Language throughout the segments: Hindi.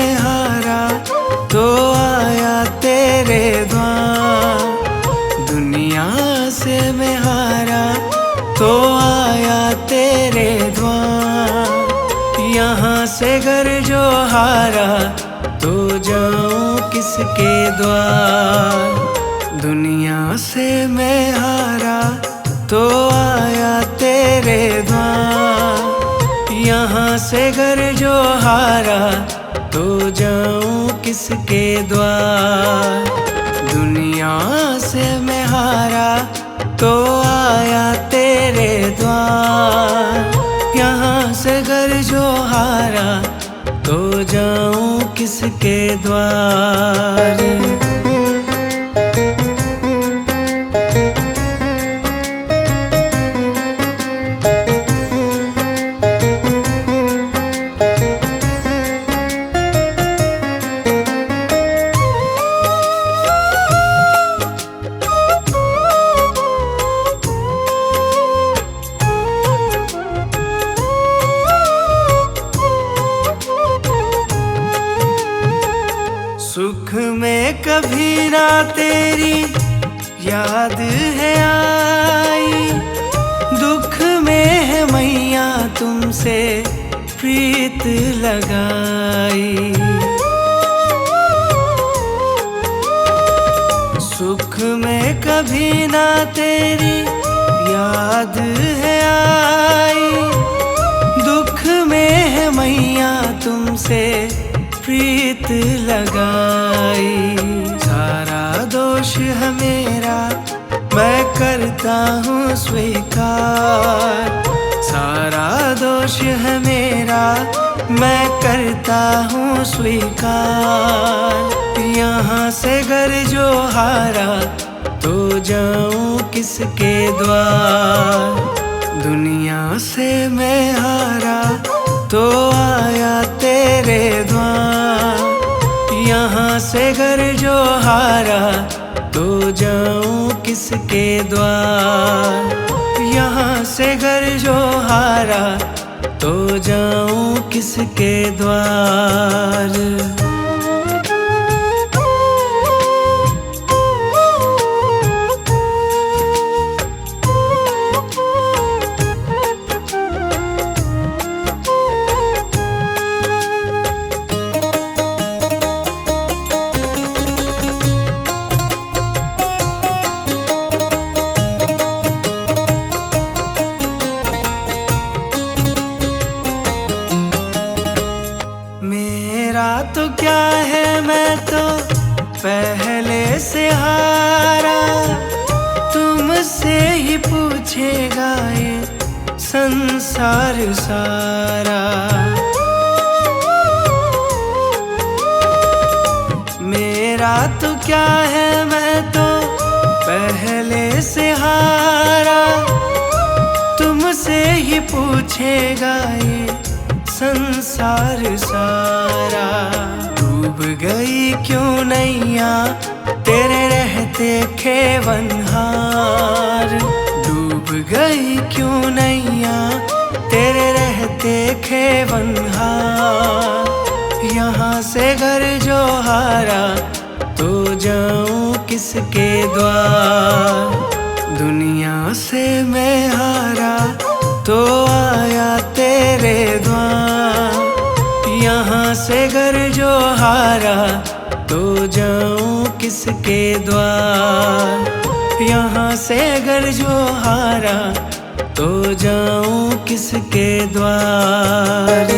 मैं हारा तो आया तेरे द्वार। दुनिया से मैं हारा तो आया तेरे द्वार। यहाँ से घर जो हारा तो जाऊं किसके द्वार। दुनिया से मैं हारा तो आया तेरे द्वार। यहाँ से घर जो हारा तो जाऊं किसके द्वार। दुनिया से मैं हारा तो आया तेरे द्वार। यहाँ से घर जो हारा तो जाऊं किसके द्वार। सुख में कभी ना तेरी याद है आई। दुख में है मैया तुमसे प्रीत लगाई। सुख में कभी ना तेरी याद है आई। दुख में है मैया तुमसे प्रीत लगाई। सारा दोष है मेरा मैं करता हूँ स्वीकार। सारा दोष है मेरा मैं करता हूँ स्वीकार। यहाँ से घर जो हारा तो जाऊँ किसके द्वार। दुनिया से मैं हारा तो आया तेरे द्वार। यहाँ से घर जो हारा तो जाऊं किसके द्वार। यहाँ से घर जो हारा तो जाऊं किसके द्वार। मेरा तो क्या है मैं तो पहले से हारा। तुमसे ही पूछेगा ये संसार सारा। मेरा तो क्या है मैं तो पहले से हारा। तुमसे ही पूछेगा ये संसार सारा। डूब गई क्यों नैया तेरे रहते खेवनहार। डूब गई क्यों नैया तेरे रहते खेवनहार। यहाँ से घर जो हारा तो जाऊं किसके द्वार। दुनिया से मैं हारा तो आया तेरे द्वार। यहाँ से घर जो हारा तो जाऊं किसके द्वार। यहाँ से घर जो हारा तो जाऊं किसके द्वार।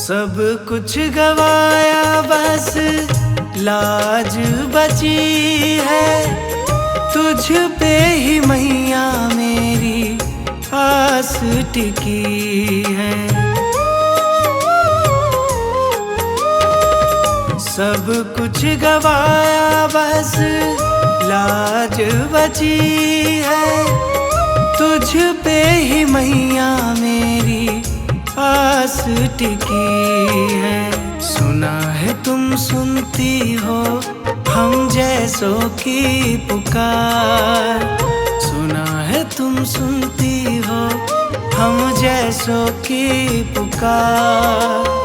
सब कुछ गवाया बस लाज बची है। तुझ पे ही मैया मेरी आस टिकी है। सब कुछ गवाया बस लाज बची है, तुझ पे ही मैया मेरी आस टिकी है। सुना है तुम सुनती हो हम जैसों की पुकार, सुना है तुम सुनती हो हम जैसों की पुकार।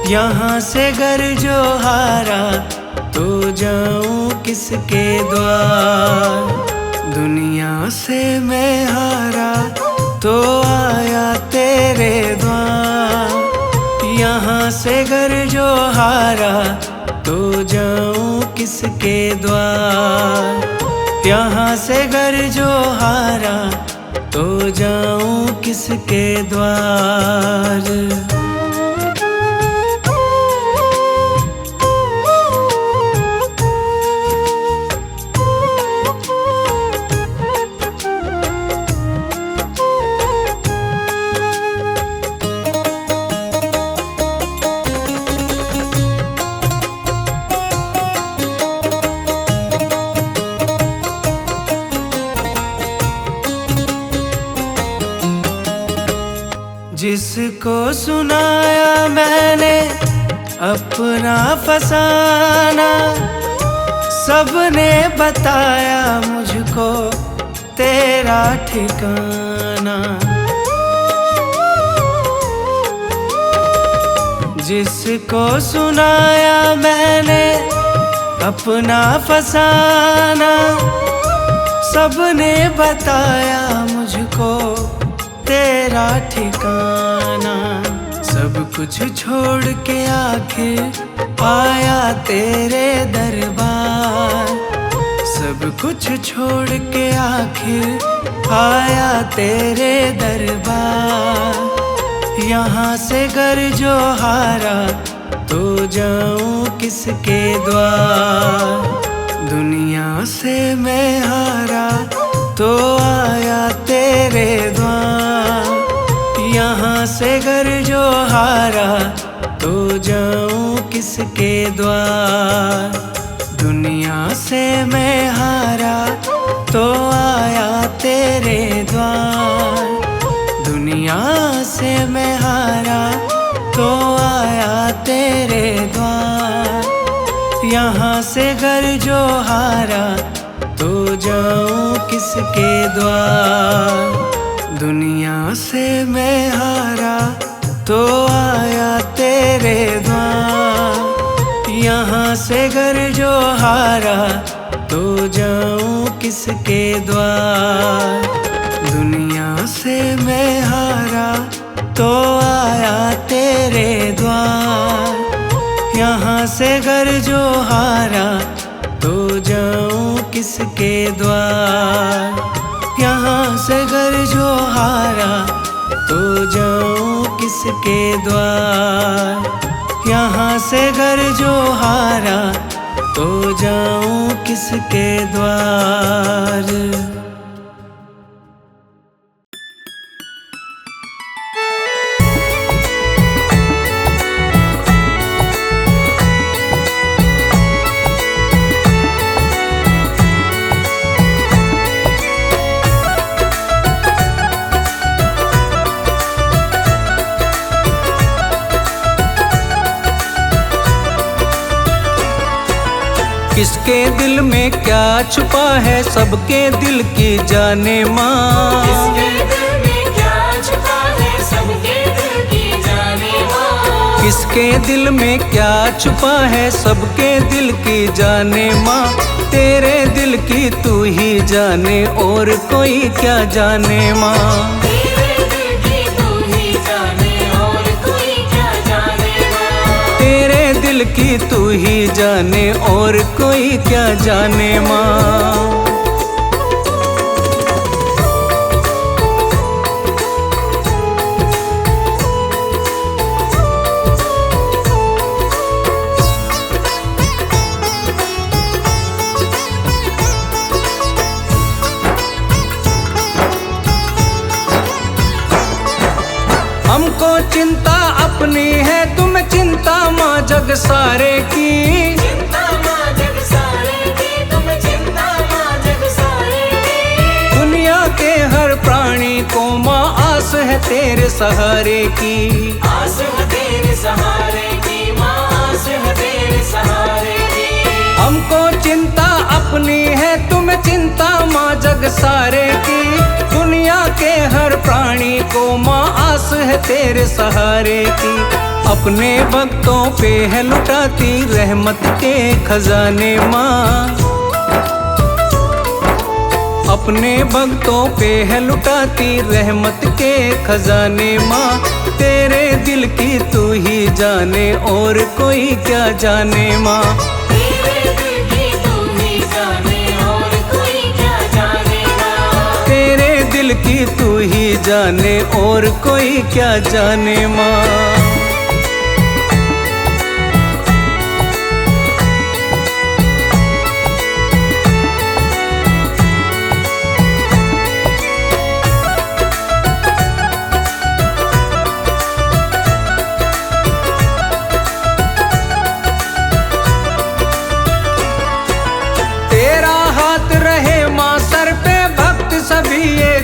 यहाँ से घर जो हारा तो जाऊं किसके द्वार, दुनिया से मैं हारा तो आया तेरे द्वार। यहाँ से घर जो हारा तो जाऊं किसके द्वार, यहाँ से घर जो हारा तो जाऊं किसके द्वार। जिसको सुनाया मैंने अपना फसाना, सबने बताया मुझको तेरा ठिकाना। जिसको सुनाया मैंने अपना फसाना, सबने बताया मुझको तेरा ठिकाना। सब कुछ छोड़ के आखिर आया तेरे दरबार, सब कुछ छोड़ के आखिर आया तेरे दरबार। यहाँ से घर जो हारा तो जाऊं किसके द्वार, दुनिया से मैं हारा तो आया तेरे द्वार। यहाँ से घर जो हारा तो जाऊं किसके द्वार, दुनिया से मैं हारा तो आया तेरे द्वार। दुनिया से मैं हारा तो आया तेरे द्वार। यहाँ से घर जो हारा तो जाऊं किसके द्वार, दुनिया से मैं हारा तो आया तेरे द्वार। यहाँ से घर जो हारा तो जाऊं किसके द्वार, दुनिया से मैं हारा तो आया तेरे द्वार। यहाँ से घर जो हारा तो जाऊं किसके द्वार, यहाँ से घर जो हारा तो जाऊं किसके द्वार। यहाँ से घर जो हारा तो जाऊं किसके द्वार। किसके दिल में क्या छुपा है सबके दिल की जाने माँ, किसके दिल में क्या छुपा है सबके दिल की जाने माँ। किसके दिल में क्या छुपा है सबके दिल की जाने माँ। तेरे दिल की तू ही जाने और कोई क्या जाने माँ। तेरे दिल की तू ही जाने और कोई क्या जाने माँ। तेरे दिल की तू ही जाने और कोई क्या जाने माँ। हमको चिंता अपनी है तुम्हें चिंता माँ जग सारे की। है तेरे सहारे की। आस है तेरे सहारे की माँ, आस है तेरे सहारे की। हमको चिंता अपनी है, तुम्हें चिंता माँ जग सारे की। दुनिया के हर प्राणी को माँ आस है तेरे सहारे की। अपने भक्तों पे है लुटाती रहमत के खजाने माँ। अपने भक्तों पे है लुटाती रहमत के खजाने माँ। तेरे दिल की तू ही जाने और कोई क्या जाने माँ। तेरे दिल की तू ही जाने और कोई क्या जानेगा। तेरे दिल की तू ही जाने और कोई क्या जाने माँ।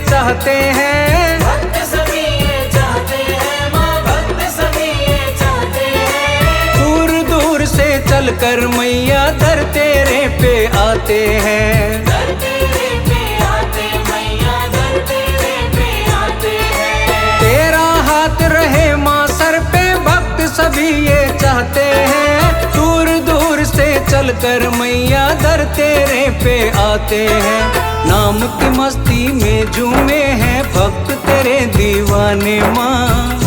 चाहते हैं भक्त सभी ये चाहते हैं माँ, भक्त सभी ये चाहते हैं। दूर दूर से चलकर मैया दर तेरे पे आते हैं। दर तेरे पे आते मैया, दर तेरे पे आते हैं। तेरा हाथ रहे माँ सर पे, भक्त सभी ये चाहते हैं। दूर दूर से चलकर मैया दर तेरे पे आते हैं। नाम की मस्ती में झूमे हैं भक्त तेरे दीवाने माँ।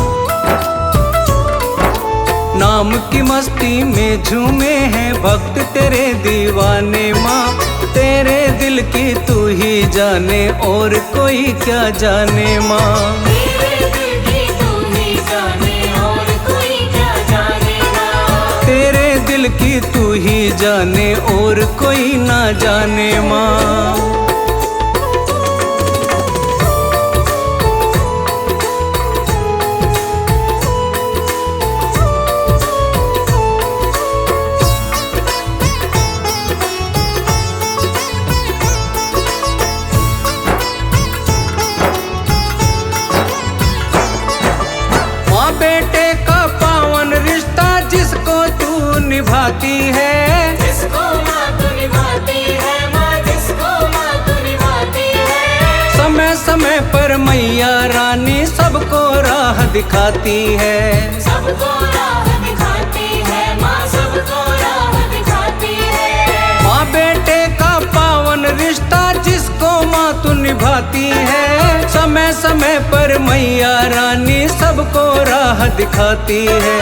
नाम की मस्ती में झूमे हैं भक्त तेरे दीवाने माँ। तेरे दिल की तू ही जाने और कोई क्या जाने माँ। तेरे दिल की तू ही जाने और कोई क्या जानेगा। तेरे दिल की तू ही जाने और कोई ना जाने माँ। बेटे का पावन रिश्ता जिसको तू निभाती है, जिसको माँ तू निभाती है माँ, जिसको माँ तू निभाती है। समय समय पर मैया रानी सबको राह दिखाती है। सबको राह दिखाती है माँ, सबको राह दिखाती है। माँ बेटे का पावन रिश्ता जिसको माँ तू निभाती है। समय समय पर मैया रानी सबको राह दिखाती है।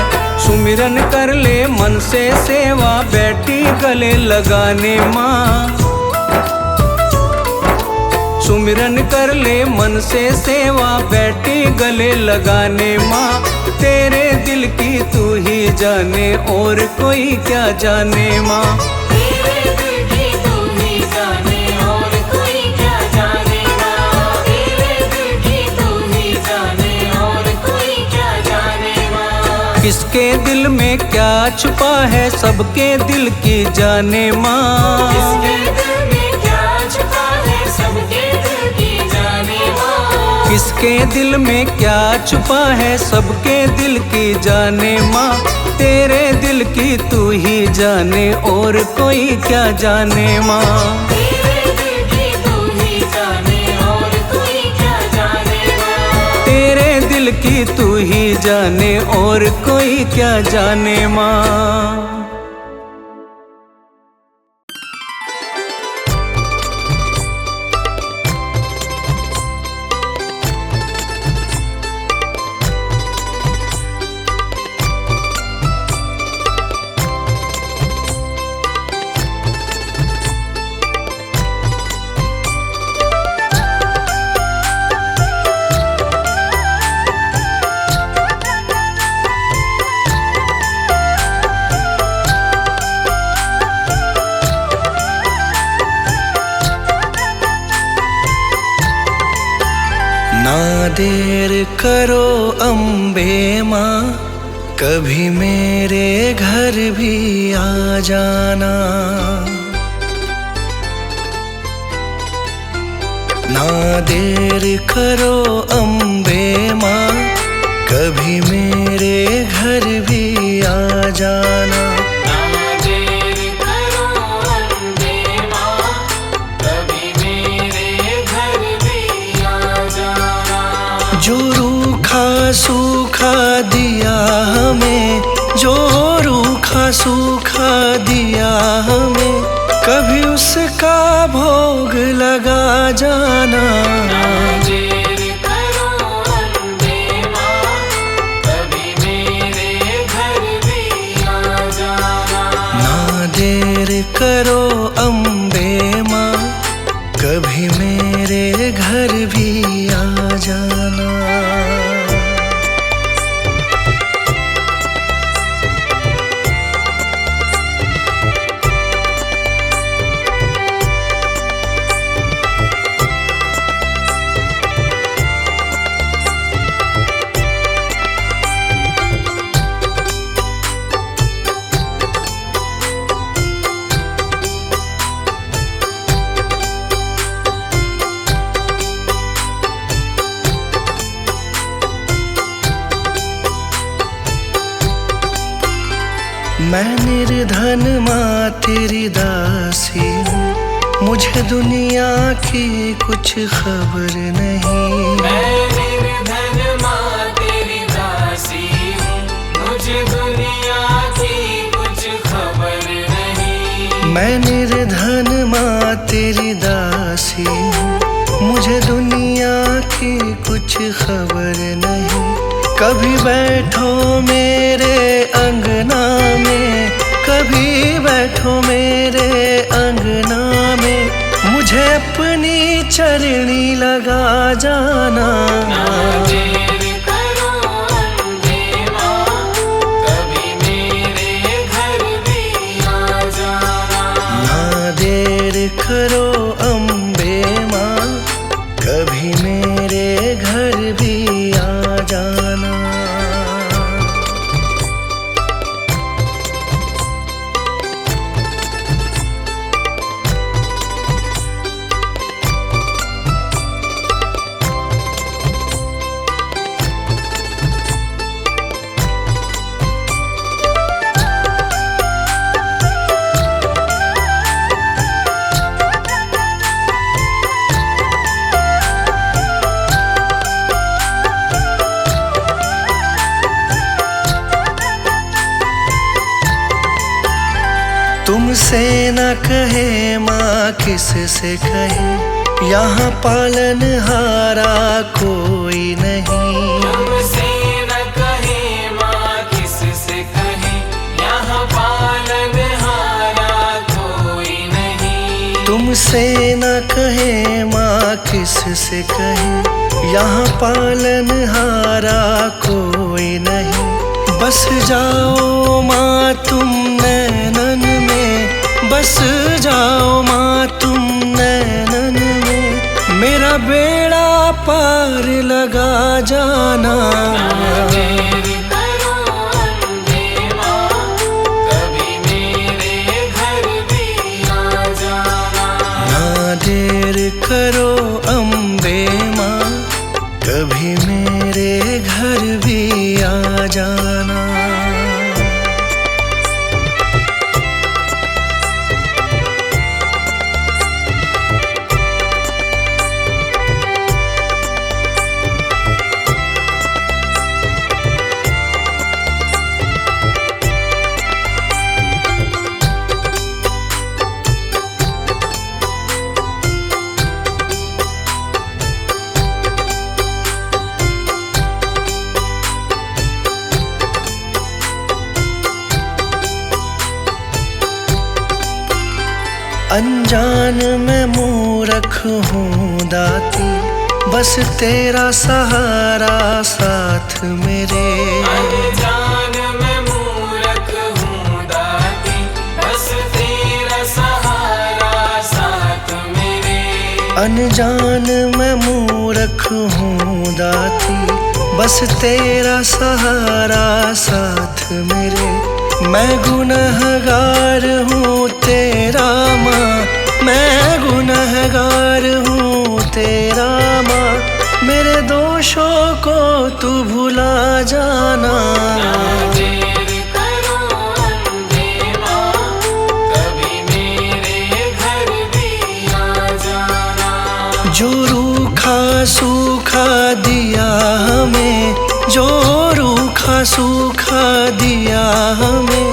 सुमिरन कर ले मन से सेवा बैठी गले लगाने माँ। सुमिरन कर ले मन से सेवा बैठी गले लगाने माँ। तेरे दिल की तू ही जाने और कोई क्या जाने माँ। तेरे दिल की तू ही जाने और कोई क्या जानेगा। तेरे दिल की तू ही जाने और कोई क्या जानेगा। किसके दिल में क्या छुपा है सबके दिल की जाने माँ। किसके दिल में क्या छुपा है सबके दिल की जाने माँ। किसके दिल में क्या छुपा है सबके दिल की जाने माँ। तेरे दिल की तू ही जाने और कोई क्या जाने माँ। तेरे दिल की तू ही जाने और कोई क्या जानेगा। तेरे दिल की तू ही जाने और कोई क्या जाने माँ। ना देर करो अम्बे माँ, कभी मेरे घर भी आ जाना। ना देर करो अम्बे माँ, कभी मेरे घर भी आ जाना। ना देर करो अम्बे माँ, कभी मेरे घर भी आ जाना। जो रूखा सूखा दिया हमें, जो रूखा सूखा दिया हमें, कभी उसका भोग लगा जाना। ना देर करो अम्बे माँ, कभी मेरे घर भी आ जाना। ना देर करो अम्बे माँ, कभी मेरे घर भी आ जाना। मैं निर्धन माँ तेरी दासी हूँ, मुझे दुनिया की कुछ खबर नहीं। मैं निर्धन माँ तेरी दासी हूँ, मुझे दुनिया की कुछ खबर नहीं। मैं निर्धन माँ तेरी दासी हूँ, मुझे दुनिया की कुछ खबर नहीं। कभी बैठो मेरे अंगना में, कभी बैठो मेरे अंगना में, मुझे अपनी चरनी लगा जाना। ना देर करो अम्बे माँ, कभी मेरे घर भी आ जाना। ना देर करो अम्बे माँ, कभी मेरे घर भी आ जाना। तुमसे न कहे माँ किससे कहे, यहाँ पालन हारा कोई नहीं। तुमसे न कहे माँ किससे कहे, यहाँ पालन हारा कोई नहीं। तुमसे न कहे माँ किससे कहे, यहाँ पालन हारा कोई नहीं। बस जाओ माँ तुम नैनन में, बस जाओ माँ तुम नैनन में, मेरा बेड़ा पार लगा जाना। ना देर करो अम्बे माँ, कभी मेरे घर भी आ जाना। ना देर करो अम्बे माँ, कभी मेरे घर भी आ जाना। अनजान मैं मूर्ख हूँ दाती, बस तेरा सहारा साथ मेरे। अनजान मैं मूर्ख हूँ दाती, बस तेरा सहारा साथ मेरे। अनजान मैं मूर्ख हूँ दाती, बस तेरा सहारा साथ मेरे। मैं गुनहगार हूँ तेरा माँ, मैं गुनहगार हूँ तेरा ख्वाहिशों को तू भुला जाना। देर करो अम्बे माँ, कभी मेरे घर भी आ जाना। जो रूखा सूखा दिया हमें, जो रूखा सूखा दिया हमें,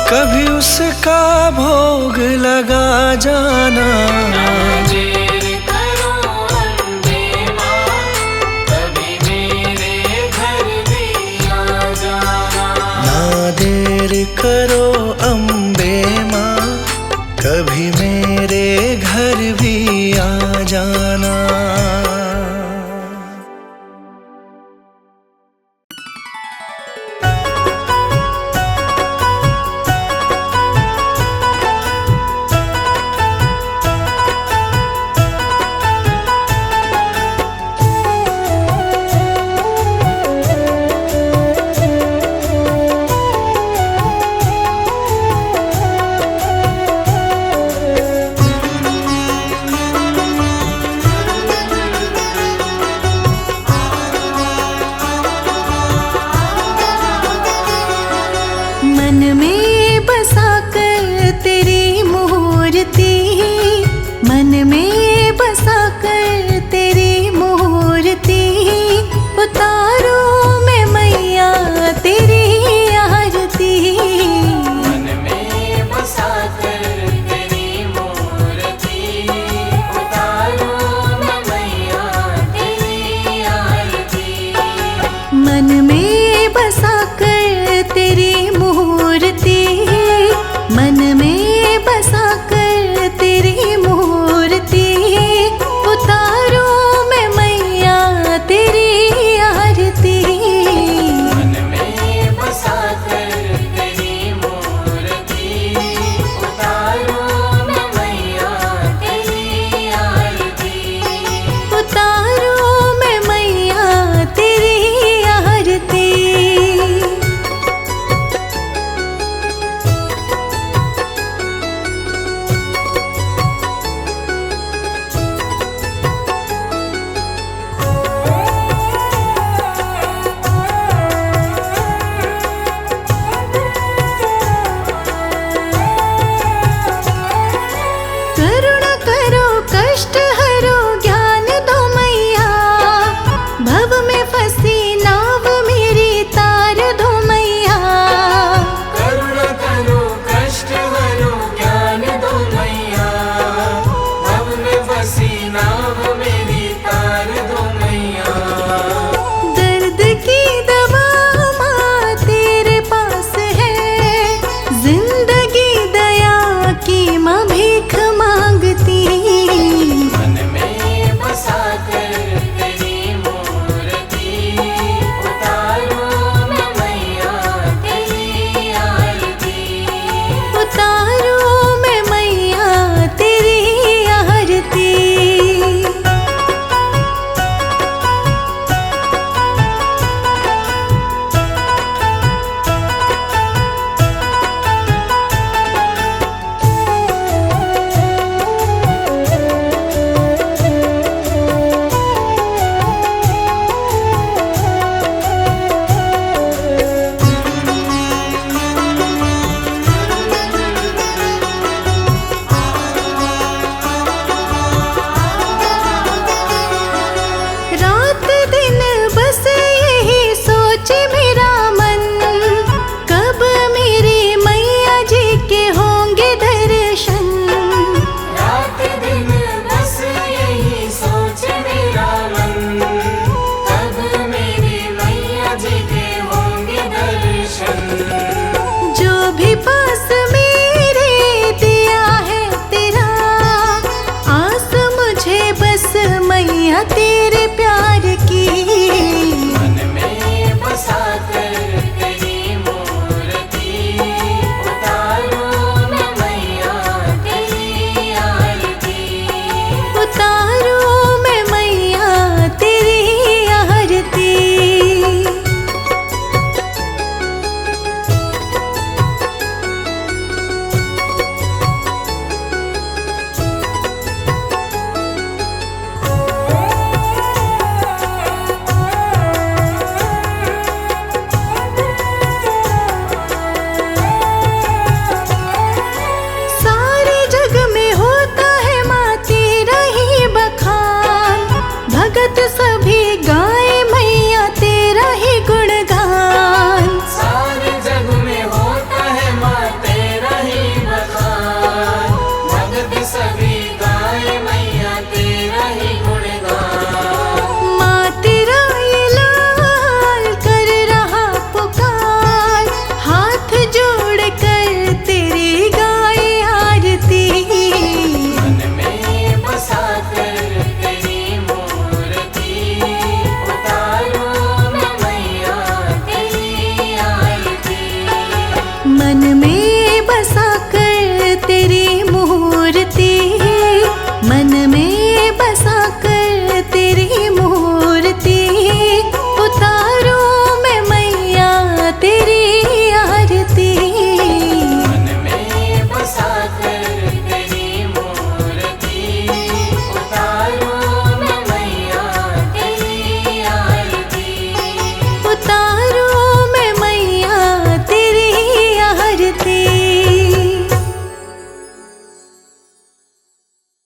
कभी उसका भोग लगा जाना। देर करो अम्बे माँ, कभी मेरे घर भी आ जाना। ना देर करो अम्बे माँ, कभी मेरे घर भी आ जाना। मन में बसा कर तेरी मूर्ति, मन में बसा कर तेरी मूर्ति, उतारो मैं मैया तेरी आरती। मन में बसा कर तेरी मूर्ति, उतारो मैं मैया तेरी आरती। मन में बसा कर तेरी मूर्ति, मन में बसा कर तेरी मूर्ति, उतारो मैं मैया तेरी आरती। मन में बसा कर तेरी मूर्ति, उतारो मैं मैया तेरी आरती। उतारो मैं मैया तेरी आरती। करुणा करो कष्ट हरो ज्ञान दो मैया, भव में फंसी नाव मेरी तार दो मैया। करुणा करो कष्ट हरो ज्ञान दो मैया, भव में फंसी नाव मेरी तार दो मैया। दर्द की दवा माँ तेरे पास है, जिंदगी दया की माँ भीख मांगती। मन में बसा कर तेरी मूर्ति, उतारो मैं मैया तेरी आरती। उतारो मैं मैया तेरी आरती। रात दिन बस यही सोच मेरा मन, कब मेरी मैया जी के होंगे दर्शन। रात दिन बस यही सोच मेरा मन, कब मेरी मैया जी के होंगे दर्शन। जो भी पास मेरे दिया है तेरा, आस मुझे बस मैया तेरे